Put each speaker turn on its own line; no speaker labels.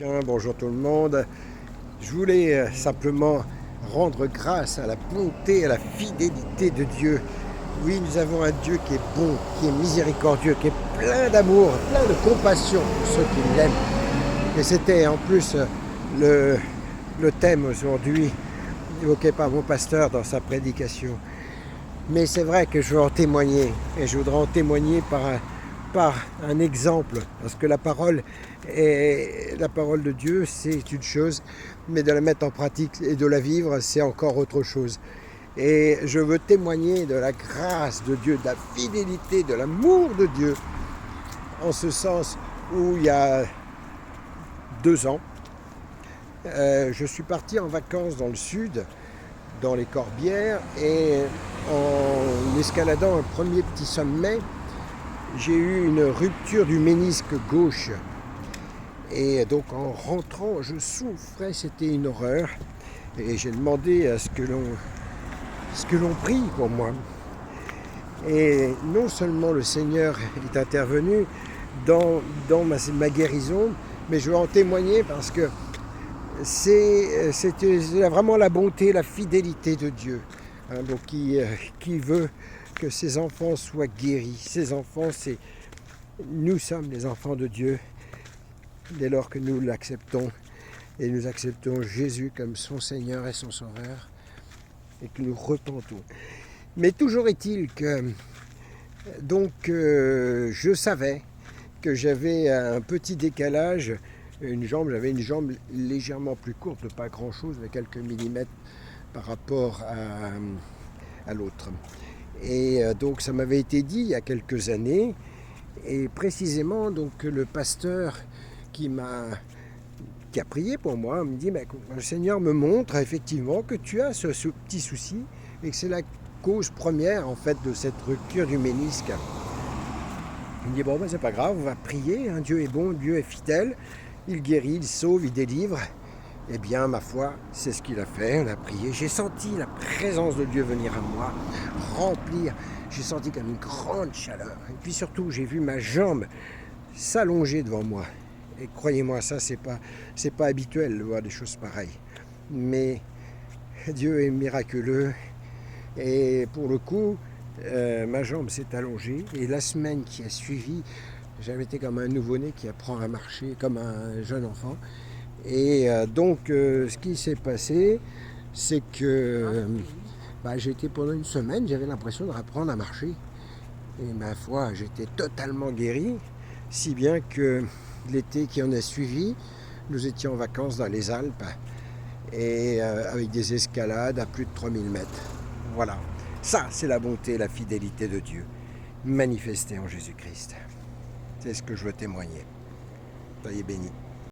Tiens, bonjour tout le monde. Je voulais simplement rendre grâce à la bonté, à la fidélité de Dieu. Oui, nous avons un Dieu qui est bon, qui est miséricordieux, qui est plein d'amour, plein de compassion pour ceux qui l'aiment. Et c'était en plus le thème aujourd'hui évoqué par mon pasteur dans sa prédication. Mais c'est vrai que je veux en témoigner, et je voudrais en témoigner par un exemple, parce que la parole de Dieu, c'est une chose, mais de la mettre en pratique et de la vivre, c'est encore autre chose. Et je veux témoigner de la grâce de Dieu, de la fidélité, de l'amour de Dieu, en ce sens où il y a 2 ans, je suis parti en vacances dans le sud, dans les Corbières, et en escaladant un premier petit sommet, j'ai eu une rupture du ménisque gauche. Et donc en rentrant, je souffrais, c'était une horreur. Et j'ai demandé à ce que l'on prie pour moi. Et non seulement le Seigneur est intervenu dans ma guérison, mais je veux en témoigner parce que c'était vraiment la bonté, la fidélité de Dieu, hein, donc qui veut que ses enfants soient guéris. Ses enfants, nous sommes les enfants de Dieu dès lors que nous l'acceptons et nous acceptons Jésus comme son Seigneur et son Sauveur et que nous repentons. Mais toujours est-il que je savais que j'avais un petit décalage. J'avais une jambe légèrement plus courte, pas grand chose, mais quelques millimètres par rapport à l'autre. Et donc ça m'avait été dit il y a quelques années, et précisément donc le pasteur qui a prié pour moi me dit le Seigneur me montre effectivement que tu as ce petit souci et que c'est la cause première en fait de cette rupture du ménisque. Il me dit c'est pas grave, on va prier, hein, Dieu est bon, Dieu est fidèle. Il guérit, il sauve, il délivre. Eh bien, ma foi, c'est ce qu'il a fait. On a prié. J'ai senti la présence de Dieu venir à moi, remplir. J'ai senti comme une grande chaleur. Et puis surtout, j'ai vu ma jambe s'allonger devant moi. Et croyez-moi, ça, c'est pas habituel de voir des choses pareilles. Mais Dieu est miraculeux. Et pour le coup, ma jambe s'est allongée. Et la semaine qui a suivi, j'avais été comme un nouveau-né qui apprend à marcher, comme un jeune enfant. Et ce qui s'est passé, c'est que j'ai été pendant une semaine, j'avais l'impression de apprendre à marcher. Et ma foi, j'étais totalement guéri, si bien que l'été qui en a suivi, nous étions en vacances dans les Alpes, et avec des escalades à plus de 3000 mètres. Voilà, ça c'est la bonté et la fidélité de Dieu, manifestée en Jésus-Christ. C'est ce que je veux témoigner. Soyez bénis.